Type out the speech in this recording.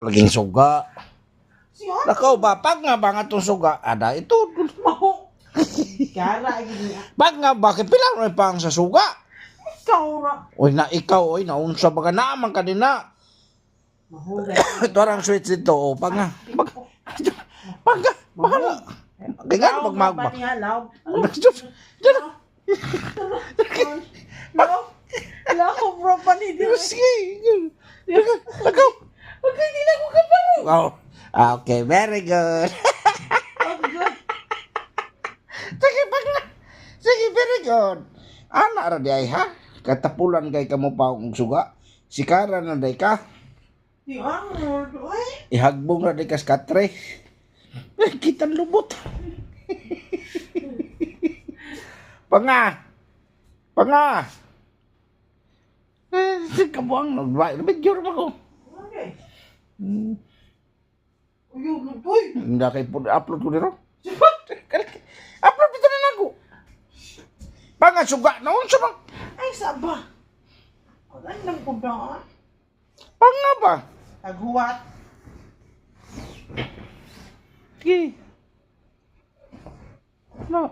Laging suga. Siya? Nakaw ba, pag nga ba nga itong suga, ada ito. Maho. Kara, gini. Pag nga ba, kipila mo pang sa suga. Ikaw ra. Uy, na ikaw, uy, naunsa baga naman ka din na. Maho. Ito ang switch dito, o, pag nga. Pag nga, bahala. Kaya nga, magmagma. Diyan. Lako, bro, panidin. Sige. Lakaw. Huwag hindi na ko kaparo. Oh, okay, very good. Sige, pag nga. Sige, very good. Ana ra di ay ha? Katapulan kay kamo pa og suga. Sikara na day ka. Di ano, ay. Ihagbong ra di ka sa katre. Kitang lubot. Panga. Panga. Kabuang nag-right. Video ra ko. Okay. Uyog na boy. Hindi kay upload ko niro. Upload dito na ako. Panga suga na unsa man. Ay, saba. Wala nang kumpa. Panga ba? Taghuwat. Sige. No.